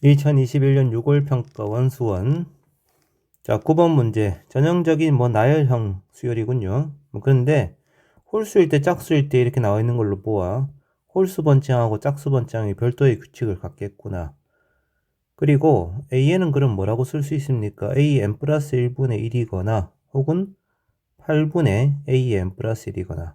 2021년 6월 평가 원수원. 자, 9번 문제. 전형적인 나열형 수열이군요. 그런데 홀수일 때 짝수일 때 이렇게 나와 있는 걸로 보아 홀수 번째항하고 짝수 번째항이 별도의 규칙을 갖겠구나. 그리고 A에는 그럼 뭐라고 쓸 수 있습니까? AN 플러스 1분의 1이거나 혹은 8분의 AN 플러스 1이거나.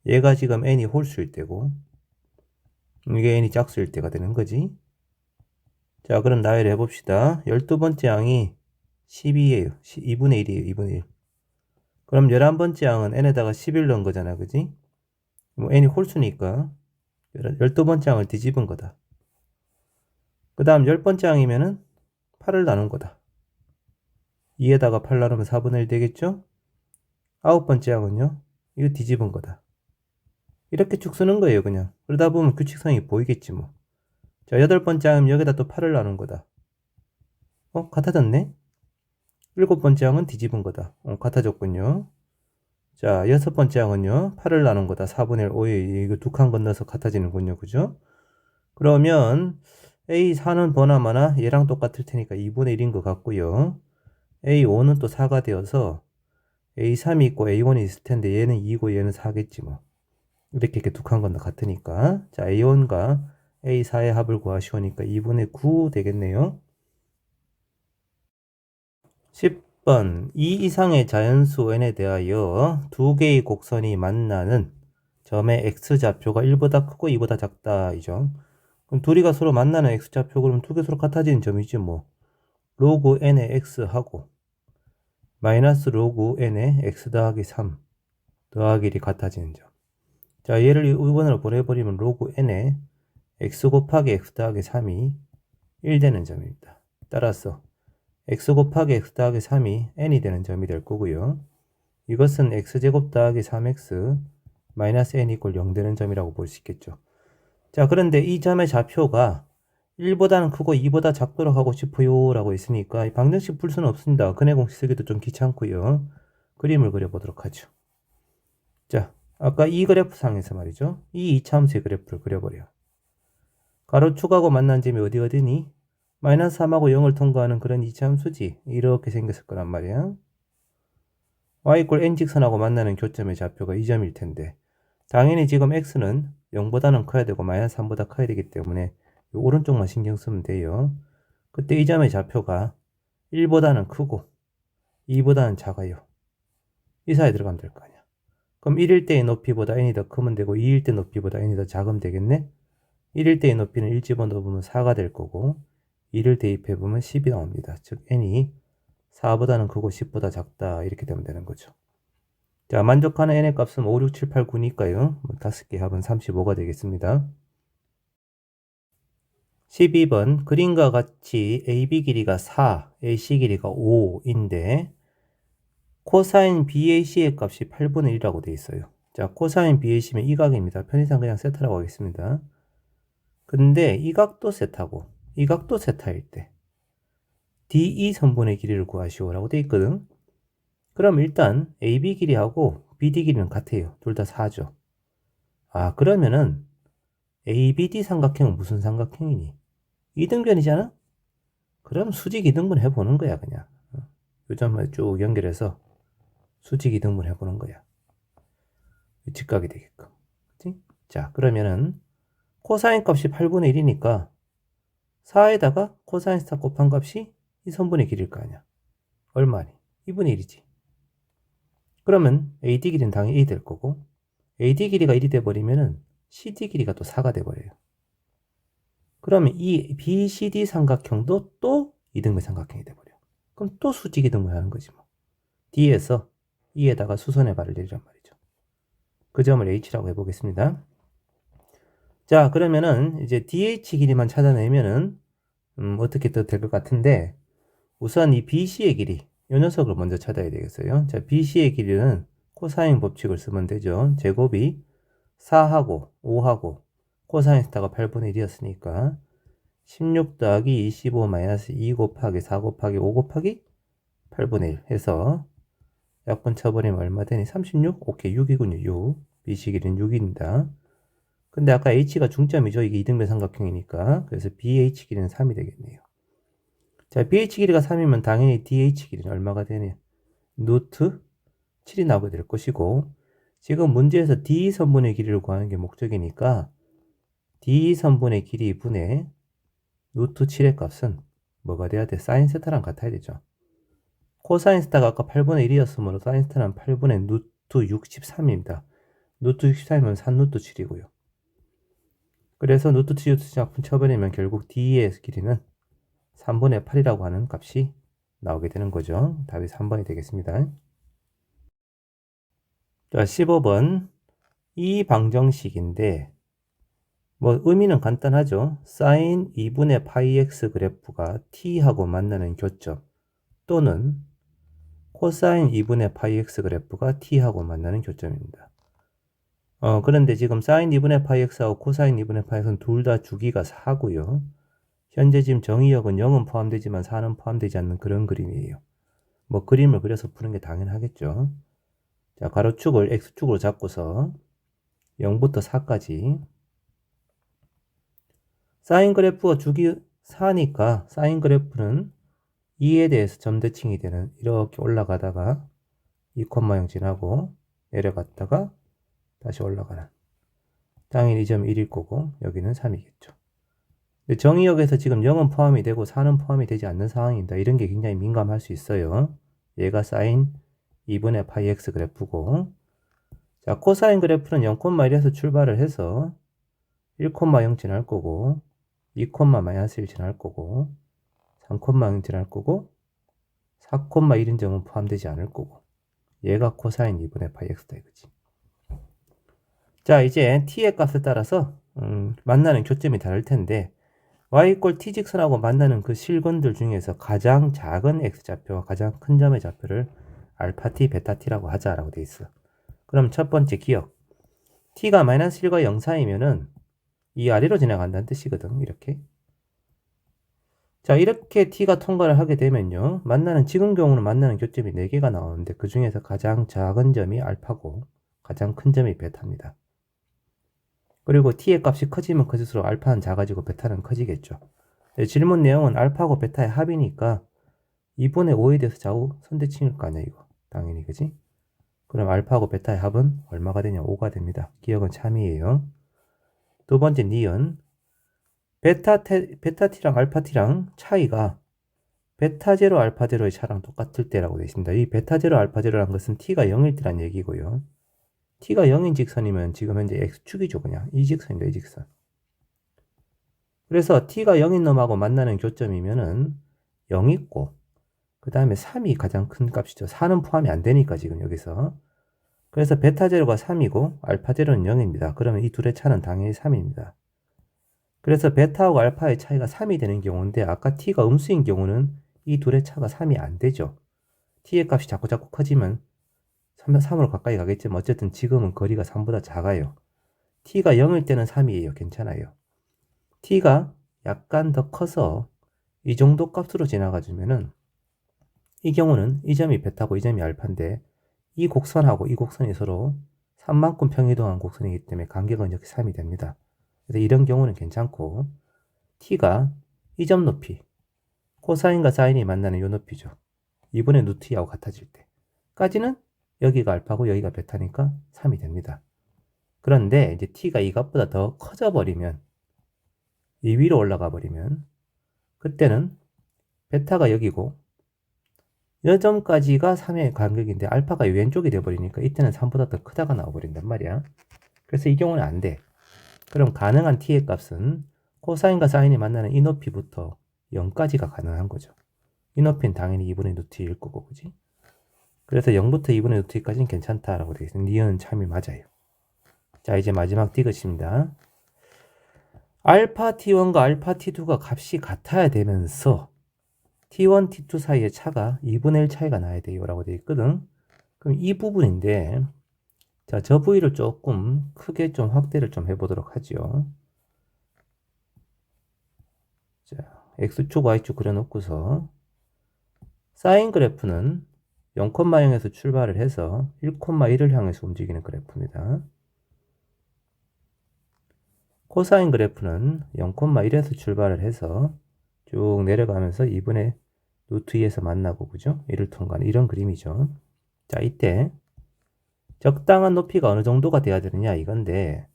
얘가 지금 N이 홀수일 때고 이게 N이 짝수일 때가 되는 거지. 자, 그럼 나열해 봅시다. 12번째 항이 12예요. 2분의 1이에요. 2분의 1. 그럼 11번째 항은 n에다가 11 넣은 거잖아. 그지? n이 홀수니까 12번째 항을 뒤집은 거다. 그 다음 10번째 항이면은 8을 나눈 거다. 2에다가 8 나누면 4분의 1 되겠죠? 9번째 항은요? 이거 뒤집은 거다. 이렇게 쭉 쓰는 거예요. 그냥. 그러다 보면 규칙성이 보이겠지 뭐. 자, 8번째 항은 여기다 또 8을 나눈 거다. 같아졌네? 7번째 항은 뒤집은 거다. 같아졌군요. 자, 6번째 항은요. 8을 나눈 거다. 4분의 1, 5에 이거 두 칸 건너서 같아지는군요. 그죠? 그러면 A4는 보나마나 얘랑 똑같을 테니까 2분의 1인 것 같고요. A5는 또 4가 되어서 A3이 있고 A1이 있을 텐데 얘는 2고 얘는 4겠지 뭐. 이렇게 두 칸 건너 같으니까. 자, A1과 A4의 합을 구하시오니까 2분의 9 되겠네요. 10번. 이 이상의 자연수 n에 대하여 두 개의 곡선이 만나는 점의 x좌표가 1보다 크고 2보다 작다 이죠. 그럼 둘이가 서로 만나는 x좌표 그러면 두 개 서로 같아지는 점이지 뭐. 로그 n의 x하고 마이너스 로그 n의 x 더하기 3 더하기 1이 같아지는 점. 자, 얘를 2번으로 보내버리면 로그 n의 x 곱하기 x 더하기 3이 1 되는 점입니다. 따라서 x 곱하기 x 더하기 3이 n이 되는 점이 될 거고요. 이것은 x제곱 더하기 3x 마이너스 n 이꼴 0 되는 점이라고 볼 수 있겠죠. 자, 그런데 이 점의 좌표가 1보다는 크고 2보다 작도록 하고 싶어요 라고 있으니까 방정식 풀 수는 없습니다. 근해 공식 쓰기도 좀 귀찮고요. 그림을 그려보도록 하죠. 자, 아까 이 그래프상에서 말이죠. 이 이차함수의 그래프를 그려버려. 가로축하고 만난 점이 어디니? 마이너스 3하고 0을 통과하는 그런 이차함수지. 이렇게 생겼을 거란 말이야. y 이꼴 n직선하고 만나는 교점의 좌표가 이 점일 텐데 당연히 지금 x는 0보다는 커야 되고 마이너스 3보다 커야 되기 때문에 오른쪽만 신경 쓰면 돼요. 그때 이 점의 좌표가 1보다는 크고 2보다는 작아요. 이 사이에 들어가면 될 거 아니야. 그럼 1일 때의 높이보다 n이 더 크면 되고 2일 때 높이보다 n이 더 작으면 되겠네. 1일 때의 높이는 1 집어넣으면 4가 될 거고 2를 대입해보면 10이 나옵니다. 즉 n이 4보다는 크고 10보다 작다 이렇게 되면 되는 거죠. 자, 만족하는 n의 값은 5, 6, 7, 8, 9니까요. 5개 합은 35가 되겠습니다. 12번 그림과 같이 AB 길이가 4, AC 길이가 5인데 코사인 BAC의 값이 8분의 1이라고 되어 있어요. 자, 코사인 BAC면 이 각입니다. 편의상 그냥 세타라고 하겠습니다. 근데 이 각도 세타고 이 각도 세타일 때 DE 선분의 길이를 구하시오라고 되어 있거든. 그럼 일단 AB 길이하고 BD 길이는 같아요. 둘 다 4죠. 아, 그러면은 ABD 삼각형은 무슨 삼각형이니? 이등변이잖아? 그럼 수직 이등분 해보는 거야, 그냥. 요 점을 쭉 연결해서 수직 이등분 해보는 거야. 직각이 되게끔. 그치? 자, 그러면은 코사인 값이 8분의 1이니까 4에다가 코사인 스타 곱한 값이 이 선분의 길이일 거 아니야. 얼마니? 2분의 1이지. 그러면 AD 길이는 당연히 2 될 거고 AD 길이가 1이 돼버리면은 CD 길이가 또 4가 돼버려요. 그러면 이 BCD 삼각형도 또 이등변 삼각형이 돼버려. 그럼 또 수직 이등분 하는 거지 뭐. D에서 E에다가 수선의 발을 내리란 말이죠. 그 점을 H라고 해보겠습니다. 자, 그러면은 이제 DH 길이만 찾아내면은 어떻게 또 될 것 같은데 우선 이 BC의 길이 이 녀석을 먼저 찾아야 되겠어요. 자, BC의 길이는 코사인 법칙을 쓰면 되죠. 제곱이 4하고 5하고 코사인 스타가 8분의 1이었으니까 16 더하기 25 마이너스 2 곱하기 4 곱하기 5 곱하기 8분의 1 해서 약분 쳐버리면 얼마 되니? 36? 오케이, 6이군요. 6. BC 길이는 6입니다. 근데 아까 h가 중점이죠. 이게 이등변 삼각형이니까. 그래서 BH 길이는 3이 되겠네요. 자, BH 길이가 3이면 당연히 DH 길이는 얼마가 되냐? 루트 7이 나오게 될 것이고, 지금 문제에서 D선분의 길이를 구하는 게 목적이니까 D선분의 길이 분의 루트 7의 값은 뭐가 돼야 돼? 사인 세타랑 같아야 되죠. 코사인 세타가 아까 8분의 1이었으므로 사인 세타는 8분의 루트 63입니다. 루트 63이면 3루트 7이고요. 그래서 루트 7, 루트 7 합쳐버리면 결국 D의 길이는 3분의 8이라고 하는 값이 나오게 되는 거죠. 답이 3번이 되겠습니다. 자, 15번. 이 방정식인데, 뭐 의미는 간단하죠. 사인 2분의 파이 x 그래프가 t하고 만나는 교점 또는 코사인 2분의 파이 x 그래프가 t하고 만나는 교점입니다. 그런데 지금 사인 2분의 파이 x하고 코사인 2분의 파이 x는 둘 다 주기가 4고요. 현재 지금 정의역은 0은 포함되지만 4는 포함되지 않는 그런 그림이에요. 뭐 그림을 그려서 푸는 게 당연하겠죠. 자, 가로축을 x축으로 잡고서 0부터 4까지 사인 그래프가 주기 4니까 사인 그래프는 2에 대해서 점대칭이 되는 이렇게 올라가다가 2,0 지나고 내려갔다가 다시 올라가는 당연히 이 점이 1일 거고 여기는 3이겠죠. 정의역에서 지금 0은 포함이 되고 4는 포함이 되지 않는 상황입니다. 이런 게 굉장히 민감할 수 있어요. 얘가 사인 2분의 파이 x 그래프고, 자, 코사인 그래프는 0,1에서 출발을 해서 1,0 지날 거고 2,-1 지날 거고 3,0 지날 거고 4,1인 점은 포함되지 않을 거고 얘가 코사인 2분의 파이 x다 이거지. 자, 이제 t의 값에 따라서 만나는 교점이 다를 텐데 y = t 직선하고 만나는 그 실근들 중에서 가장 작은 x좌표와 가장 큰 점의 좌표를 알파 t, 베타 t라고 하자라고 돼 있어. 그럼 첫 번째 기억. t가 -1과 0 사이면은 이 아래로 지나간다는 뜻이거든. 이렇게. 자, 이렇게 t가 통과를 하게 되면요. 지금 경우는 만나는 교점이 4개가 나오는데 그 중에서 가장 작은 점이 알파고 가장 큰 점이 베타입니다. 그리고 t의 값이 커지면 커질수록 알파는 작아지고 베타는 커지겠죠. 질문 내용은 알파고 베타의 합이니까 2분의 5에 대해서 좌우 선대칭일 거 아니야 이거. 당연히 그지? 그럼 알파고 베타의 합은 얼마가 되냐? 5가 됩니다. 기억은 참이에요. 두 번째 니은. 베타 t랑 알파 t랑 차이가 베타 제로 알파 제로의 차랑 똑같을 때라고 되어 있습니다. 이 베타 제로 알파 제로라는 것은 t가 0일 때란 얘기고요. t가 0인 직선이면 지금 현재 x축이죠. 그냥 이 직선입니다. 이 직선. 그래서 t가 0인 놈하고 만나는 교점이면은 0 있고 그 다음에 3이 가장 큰 값이죠. 4는 포함이 안 되니까 지금 여기서. 그래서 베타 제로가 3이고 알파 제로는 0입니다. 그러면 이 둘의 차는 당연히 3입니다. 그래서 베타하고 알파의 차이가 3이 되는 경우인데 아까 t가 음수인 경우는 이 둘의 차가 3이 안 되죠. t의 값이 자꾸 커지면 3으로 가까이 가겠지만 어쨌든 지금은 거리가 3보다 작아요. t가 0일 때는 3이에요. 괜찮아요. t가 약간 더 커서 이 정도 값으로 지나가주면은 이 경우는 이 점이 베타고 이 점이 알파인데 이 곡선하고 이 곡선이 서로 3만큼 평이동한 곡선이기 때문에 간격은 역시 3이 됩니다. 그래서 이런 경우는 괜찮고 t가 이 점 높이 코사인과 사인이 만나는 요 높이죠. 2분의 루트 2하고 같아질 때까지는 여기가 알파고 여기가 베타니까 3이 됩니다. 그런데 이제 t가 이 값보다 더 커져 버리면 이 위로 올라가 버리면 그때는 베타가 여기고 이 점까지가 3의 간격인데 알파가 왼쪽이 돼버리니까 이때는 3보다 더 크다가 나와버린단 말이야. 그래서 이 경우는 안 돼. 그럼 가능한 t의 값은 코사인과 사인이 만나는 이 높이부터 0까지가 가능한 거죠. 이 높이는 당연히 2분의 루트 2일 거고, 그지? 그래서 0부터 2분의 루트 2까지는 괜찮다라고 되어 있습니다. 니은은 참이 맞아요. 자, 이제 마지막 디귿입니다. 알파 t1과 알파 t2가 값이 같아야 되면서 t1, t2 사이의 차가 2분의 1 차이가 나야 돼요 라고 되어 있거든. 그럼 이 부분인데 자, 저 부위를 조금 크게 좀 확대를 좀 해보도록 하죠. 자, x축, y축 그려놓고서 사인 그래프는 0,0에서 출발을 해서 1,1을 향해서 움직이는 그래프입니다. 코사인 그래프는 0,1에서 출발을 해서 쭉 내려가면서 2분의 루트 2에서 만나고, 그죠? 이를 통과하는 이런 그림이죠. 자, 이때 적당한 높이가 어느 정도가 돼야 되느냐 이건데,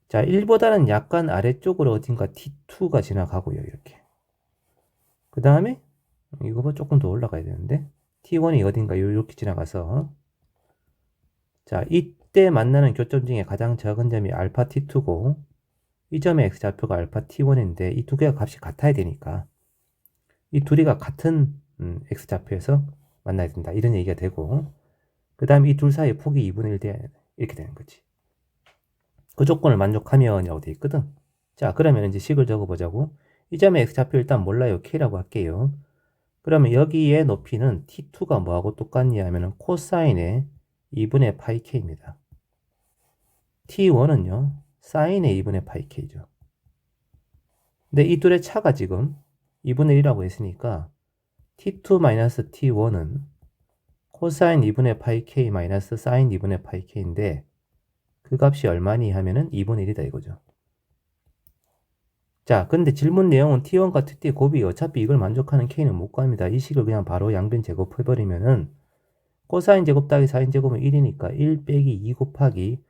자, 1보다는 약간 아래쪽으로 어딘가 T2가 지나가고요, 이렇게. 그 다음에 이거보다 조금 더 올라가야 되는데 T1이 어딘가 이렇게 지나가서, 자, 이때 만나는 교점 중에 가장 작은 점이 알파 T2고 이 점의 X좌표가 알파 T1인데 이 두 개가 값이 같아야 되니까 이 둘이가 같은 X좌표에서 만나야 된다, 이런 얘기가 되고, 그 다음에 이 둘 사이의 폭이 2분의 1 돼야 이렇게 되는 거지. 그 조건을 만족하면이라고 돼 있거든. 자, 그러면 이제 식을 적어보자고. 이 점의 X좌표 일단 몰라요. K라고 할게요. 그러면 여기에 높이는 T2가 뭐하고 똑같냐 하면은 코사인의 2분의 파이 K입니다. T1은요, 사인의 2분의 파이 K죠. 근데 이 둘의 차가 지금 2분의 1이라고 했으니까 T2-T1은 코사인 2분의 파이 K 마이너스 사인 2분의 파이 K인데 그 값이 얼마니 하면은 2분의 1이다 이거죠. 자, 근데 질문 내용은 T1과 T2의 곱이 어차피 이걸 만족하는 K는 못 구합니다. 이 식을 그냥 바로 양변 제곱해버리면은 코사인 제곱 더하기 사인 제곱은 1이니까 1 빼기 2 곱하기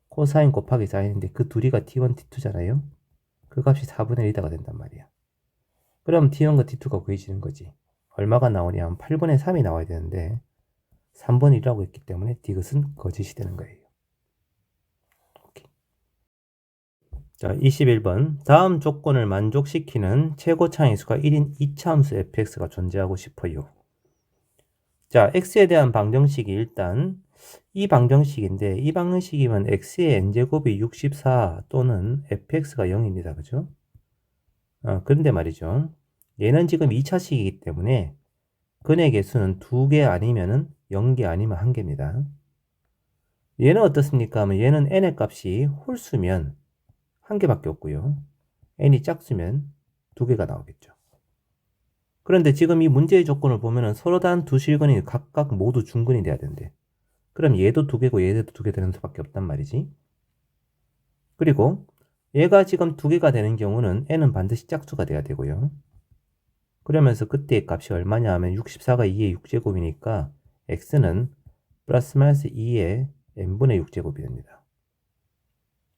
코사인 곱하기 사인인데 그 둘이가 T1, T2잖아요. 그 값이 4분의 1이다가 된단 말이야. 그럼 T1과 T2가 구해지는 거지. 얼마가 나오냐 하면 8분의 3이 나와야 되는데 3분의 1이라고 했기 때문에 디귿은 거짓이 되는 거예요. 오케이. 자, 21번. 다음 조건을 만족시키는 최고 차항수가 1인 이차함수 fx가 존재하고 싶어요. 자, x에 대한 방정식이 일단 이 방정식인데 이 방정식이면 x의 n제곱이 64 또는 fx가 0입니다. 그죠? 그런데 말이죠. 얘는 지금 2차식이기 때문에 근의 개수는 2개 아니면은 0개 아니면 1개입니다. 얘는 어떻습니까? 하면 얘는 n의 값이 홀수면 1개밖에 없고요. n이 짝수면 2개가 나오겠죠. 그런데 지금 이 문제의 조건을 보면은 서로 단 두 실근이 각각 모두 중근이 돼야 된대. 그럼 얘도 2개고 얘도 2개 되는 수밖에 없단 말이지. 그리고 얘가 지금 2개가 되는 경우는 n은 반드시 짝수가 돼야 되고요. 그러면서 그때의 값이 얼마냐 하면 64가 2의 6제곱이니까 x는 플러스 마이너스 2의 n분의 6제곱이 됩니다.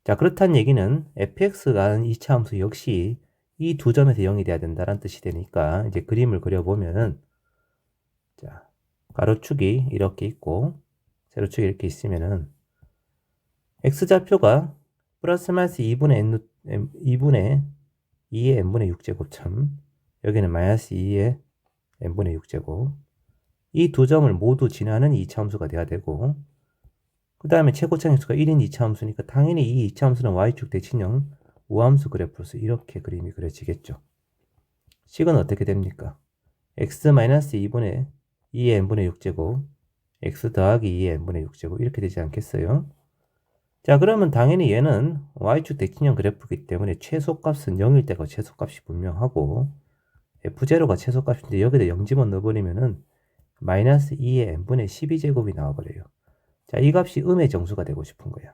자, 그렇다는 얘기는 fx가 2차 함수 역시 이 두 점에서 0이 돼야 된다는 뜻이 되니까 이제 그림을 그려보면은, 자, 가로축이 이렇게 있고 세로축이 이렇게 있으면은 x좌표가 플러스 마이너스 2분의 2의 n분의 6제곱참, 여기는 마이너스 2의 n분의 6제곱, 이 두 점을 모두 지나는 2차 함수가 돼야 되고, 그 다음에 최고차항수가 1인 2차 함수니까 당연히 이 2차 함수는 y축 대칭형 우함수 그래프로서 이렇게 그림이 그려지겠죠. 식은 어떻게 됩니까? x-2분의 2의 n분의 6제곱 x 더하기 2의 n분의 6제곱 이렇게 되지 않겠어요? 자, 그러면 당연히 얘는 y축 대칭형 그래프이기 때문에 최소값은 0일 때가 최소값이 분명하고 f0가 최소값인데 여기다 0 집어넣어버리면은 마이너스 2의 n분의 12제곱이 나와버려요. 자, 이 값이 음의 정수가 되고 싶은 거야.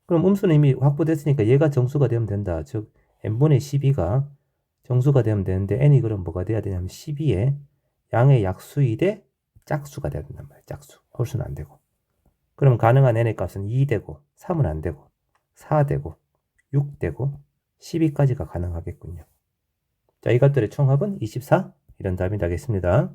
그럼 음수는 이미 확보됐으니까 얘가 정수가 되면 된다. 즉 n분의 12가 정수가 되면 되는데 n이 그럼 뭐가 돼야 되냐면 12의 양의 약수이 대 짝수가 돼야 된단 말이야. 짝수. 홀수는 안 되고. 그럼 가능한 n의 값은 2 되고 3은 안 되고 4 되고 6 되고 12까지가 가능하겠군요. 자, 이 값들의 총합은 24 이런 답이 나겠습니다.